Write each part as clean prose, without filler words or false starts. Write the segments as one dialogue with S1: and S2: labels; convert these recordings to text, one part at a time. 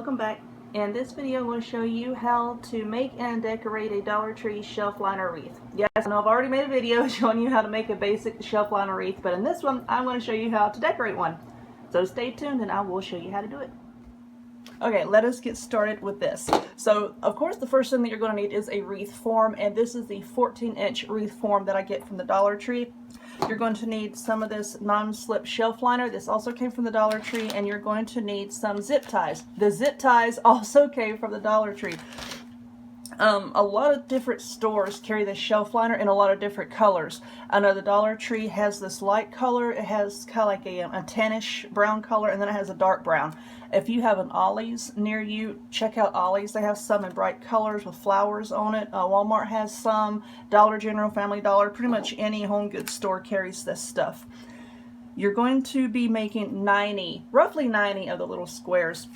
S1: welcome back. In this video I'm going to show you how to make and decorate a Dollar Tree shelf liner wreath. Yes, I know I've already made a video showing you how to make a basic shelf liner wreath, but in this one I'm going to show you how to decorate one. So stay tuned and I will show you how to do it. Okay, let us get started with this. So, of course, the first thing that you're going to need is a wreath form, and this is the 14-inch wreath form that I get from the Dollar Tree. You're going to need some of this non-slip shelf liner. This also came from the Dollar Tree, and you're going to need some zip ties. The zip ties also came from the Dollar Tree. A lot of different stores carry this shelf liner in a lot of different colors. I know the Dollar Tree has this light color. It has kind of like a tannish brown color, and then it has a dark brown. If you have an Ollie's near you, check out Ollie's. They have some in bright colors with flowers on it. Walmart has some. Dollar General, Family Dollar, pretty much any home goods store carries this stuff. You're going to be making roughly 90 of the little squares.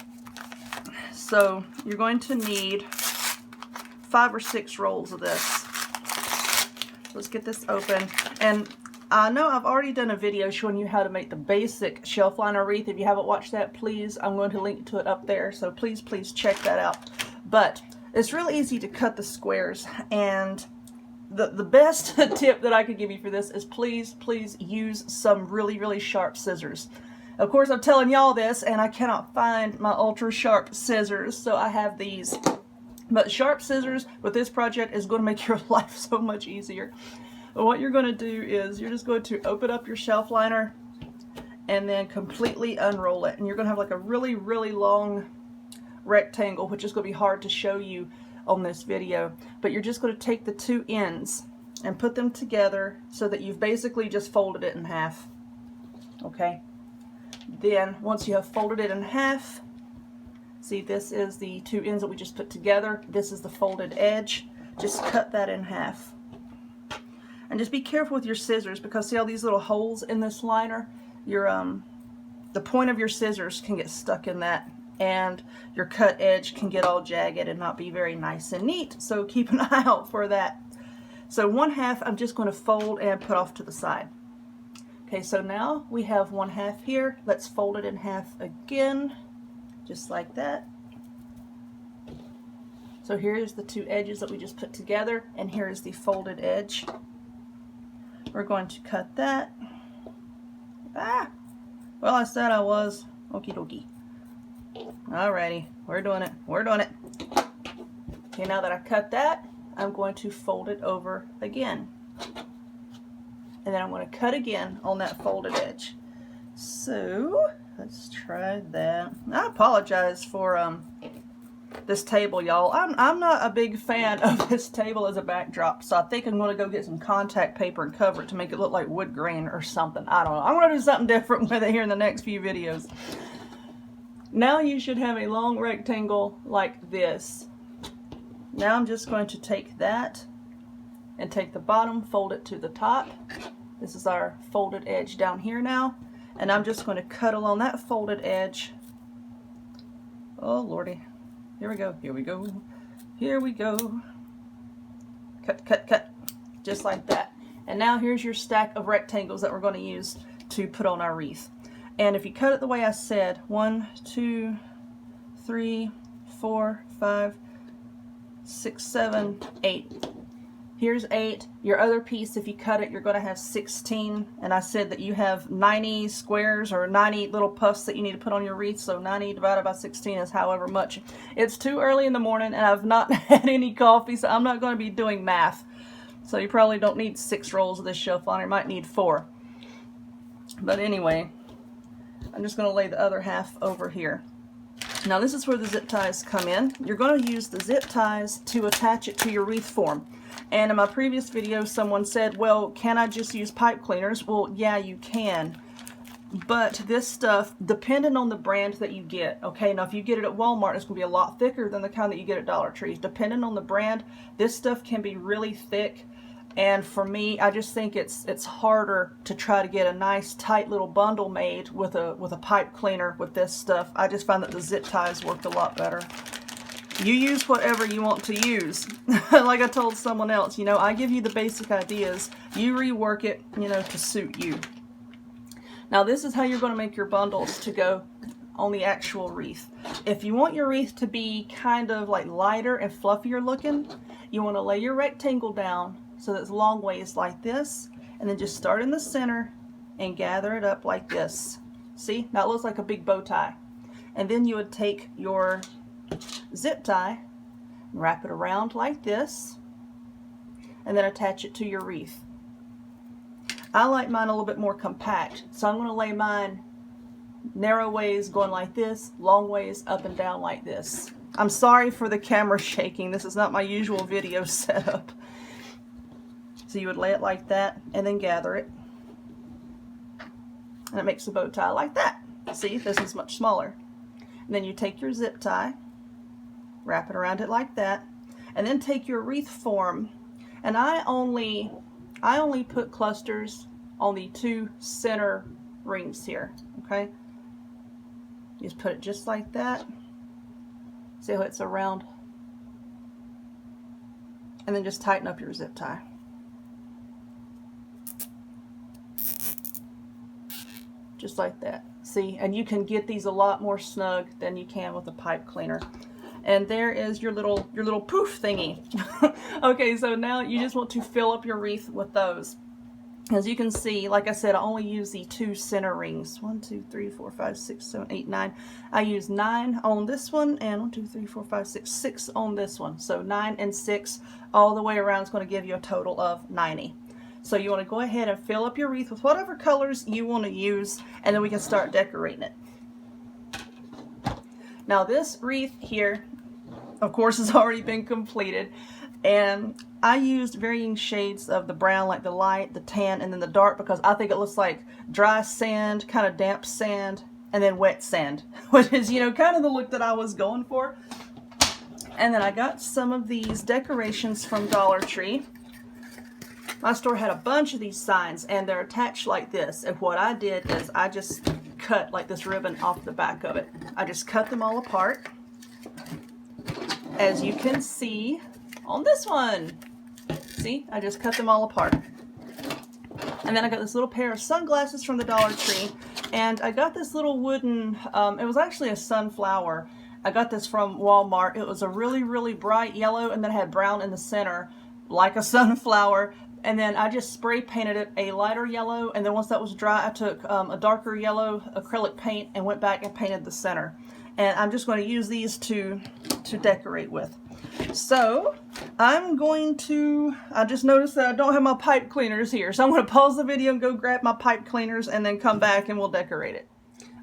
S1: So you're going to need 5 or 6 rolls of this. Let's get this open. And I know I've already done a video showing you how to make the basic shelf liner wreath. If you haven't watched that, please, I'm going to link to it up there. So please check that out. But it's really easy to cut the squares. And the best tip that I could give you for this is please use some really sharp scissors. Of course, I'm telling y'all this, and I cannot find my ultra sharp scissors. So I have these. But sharp scissors with this project is going to make your life so much easier. But what you're going to do is you're just going to open up your shelf liner and then completely unroll it. And you're going to have like a really long rectangle, which is going to be hard to show you on this video. But you're just going to take the 2 ends and put them together so that you've basically just folded it in half. Okay? Then once you have folded it in half, see, this is the 2 ends that we just put together. This is the folded edge. Just cut that in half. And just be careful with your scissors, because see all these little holes in this liner? The point of your scissors can get stuck in that, and your cut edge can get all jagged and not be very nice and neat. So keep an eye out for that. So 1/2 I'm just going to fold and put off to the side. Okay, so now we have 1/2 here. Let's fold it in half again. Just like that. So here's the 2 edges that we just put together, and here is the folded edge. We're going to cut that. Well, I said I was. Okie dokie. Alrighty, we're doing it. Okay, now that I cut that, I'm going to fold it over again. And then I'm going to cut again on that folded edge. So let's try that. I apologize for this table, y'all. I'm not a big fan of this table as a backdrop, so I think I'm going to go get some contact paper and cover it to make it look like wood grain or something. I don't know. I'm going to do something different with it here in the next few videos. Now you should have a long rectangle like this. Now I'm just going to take that and take the bottom, fold it to the top. This is our folded edge down here now. And I'm just going to cut along that folded edge. Oh, Lordy. Here we go. Cut. Just like that. And now here's your stack of rectangles that we're going to use to put on our wreath. And if you cut it the way I said, 1, 2, 3, 4, 5, 6, 7, 8. Here's 8. Your other piece, if you cut it, you're going to have 16. And I said that you have 90 squares or 90 little puffs that you need to put on your wreath. So 90 divided by 16 is however much. It's too early in the morning and I've not had any coffee, so I'm not going to be doing math. So you probably don't need 6 rolls of this shelf liner. You might need 4. But anyway, I'm just going to lay the other half over here. Now this is where the zip ties come in. You're going to use the zip ties to attach it to your wreath form. And in my previous video, someone said, well, can I just use pipe cleaners? Well, yeah, you can. But this stuff, depending on the brand that you get, okay, now if you get it at Walmart, it's going to be a lot thicker than the kind that you get at Dollar Tree. Depending on the brand, this stuff can be really thick. And for me, I just think it's harder to try to get a nice tight little bundle made with a pipe cleaner with this stuff. I just find that the zip ties worked a lot better. You use whatever you want to use. Like I told someone else, you know, I give you the basic ideas. You rework it, you know, to suit you. Now this is how you're going to make your bundles to go on the actual wreath. If you want your wreath to be kind of like lighter and fluffier looking, you want to lay your rectangle down so that it's long ways like this, and then just start in the center and gather it up like this. See, now it looks like a big bow tie. And then you would take your zip tie, wrap it around like this, and then attach it to your wreath. I like mine a little bit more compact, so I'm going to lay mine narrow ways going like this, long ways up and down like this. I'm sorry for the camera shaking. This is not my usual video setup. So you would lay it like that and then gather it. And it makes a bow tie like that. See, this is much smaller. And then you take your zip tie, wrap it around it like that, and then take your wreath form. And I only put clusters on the 2 center rings here, okay? Just put it just like that. See how it's around? And then just tighten up your zip tie. Just like that. See, and you can get these a lot more snug than you can with a pipe cleaner. And there is your little poof thingy. Okay, so now you just want to fill up your wreath with those. As you can see, like I said, I only use the 2 center rings. 1, 2, 3, 4, 5, 6, 7, 8, 9. I use 9 on this one, and 1, 2, 3, 4, 5, 6, 6 on this one. So 9 and 6 all the way around is going to give you a total of 90. So you want to go ahead and fill up your wreath with whatever colors you want to use, and then we can start decorating it. Now this wreath here, of course, has already been completed, and I used varying shades of the brown, like the light, the tan, and then the dark, because I think it looks like dry sand, kind of damp sand, and then wet sand, which is, you know, kind of the look that I was going for. And then I got some of these decorations from Dollar Tree. My store had a bunch of these signs, and they're attached like this. And what I did is I just cut like this ribbon off the back of it. I just cut them all apart, as you can see on this one. See, I just cut them all apart. And then I got this little pair of sunglasses from the Dollar Tree, and I got this little wooden, it was actually a sunflower. I got this from Walmart. It was a really, really bright yellow, and then it had brown in the center, like a sunflower. And then I just spray painted it a lighter yellow, and then once that was dry, I took a darker yellow acrylic paint and went back and painted the center. And I'm just going to use these to decorate with. So I'm going to, I just noticed that I don't have my pipe cleaners here, so I'm going to pause the video and go grab my pipe cleaners and then come back and we'll decorate it.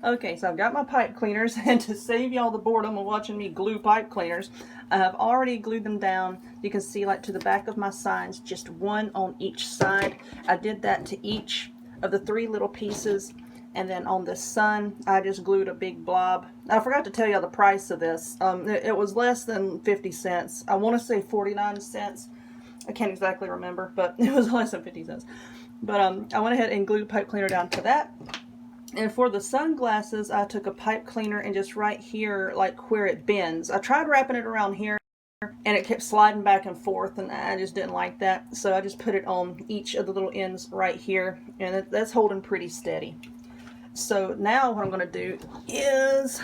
S1: Okay, so I've got my pipe cleaners, and to save y'all the boredom of watching me glue pipe cleaners, I have already glued them down. You can see, like, to the back of my signs, just 1 on each side. I did that to each of the 3 little pieces, and then on the sun, I just glued a big blob. I forgot to tell you the price of this. It was less than 50 cents. I want to say 49 cents. I can't exactly remember, but it was less than 50 cents. But I went ahead and glued pipe cleaner down to that. And for the sunglasses, I took a pipe cleaner and just right here, like where it bends. I tried wrapping it around here, and it kept sliding back and forth, and I just didn't like that. So I just put it on each of the little ends right here, and that's holding pretty steady. So now what I'm going to do is,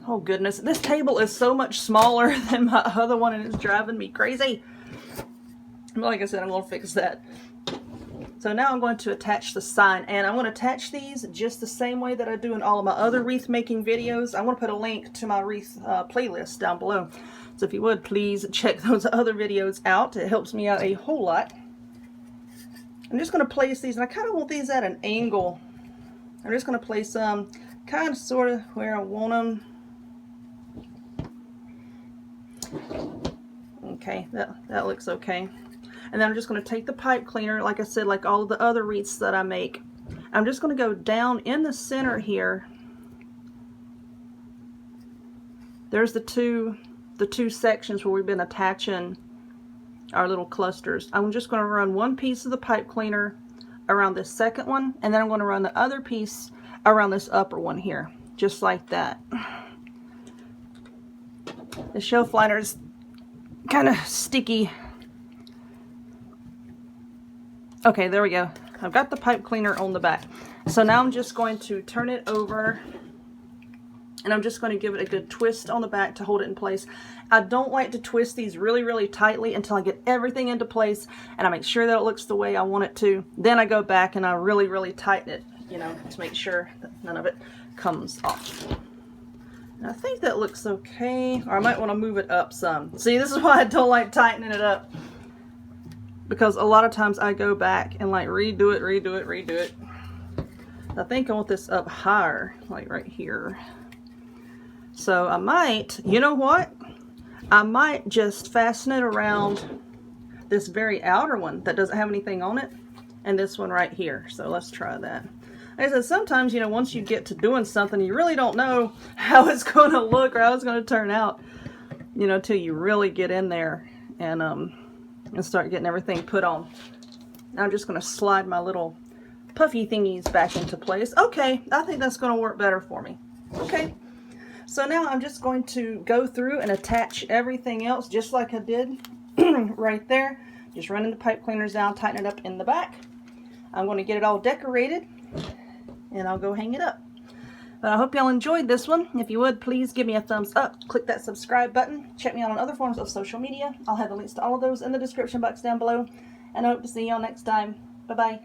S1: oh goodness, this table is so much smaller than my other one, and it's driving me crazy. But like I said, I'm going to fix that. So now I'm going to attach the sign, and I'm going to attach these just the same way that I do in all of my other wreath making videos. I'm going to put a link to my wreath playlist down below. So if you would, please check those other videos out. It helps me out a whole lot. I'm just going to place these, and I kind of want these at an angle. I'm just going to place them kind of sort of where I want them. Okay, that looks okay. And then I'm just going to take the pipe cleaner, like I said, like all of the other wreaths that I make. I'm just going to go down in the center here. There's the two sections where we've been attaching our little clusters. I'm just going to run one piece of the pipe cleaner around this second one, and then I'm going to run the other piece around this upper one here, just like that. The shelf liner is kind of sticky. Okay, there we go. I've got the pipe cleaner on the back. So now I'm just going to turn it over And I'm just going to give it a good twist on the back to hold it in place. I don't like to twist these really, really tightly until I get everything into place and I make sure that it looks the way I want it to. Then I go back and I really, really tighten it, you know, to make sure that none of it comes off. And I think that looks okay, or I might want to move it up some. See, this is why I don't like tightening it up, because a lot of times I go back and like redo it. I think I want this up higher, like right here. So I might, you know what? I might just fasten it around this very outer one that doesn't have anything on it, and this one right here. So let's try that. Like I said, sometimes, you know, once you get to doing something, you really don't know how it's going to look or how it's going to turn out, you know, till you really get in there and start getting everything put on. Now I'm just going to slide my little puffy thingies back into place. Okay, I think that's going to work better for me. Okay. So now I'm just going to go through and attach everything else just like I did right there. Just running the pipe cleaners down, tighten it up in the back. I'm going to get it all decorated and I'll go hang it up. But I hope y'all enjoyed this one. If you would, please give me a thumbs up. Click that subscribe button. Check me out on other forms of social media. I'll have the links to all of those in the description box down below. And I hope to see y'all next time. Bye-bye.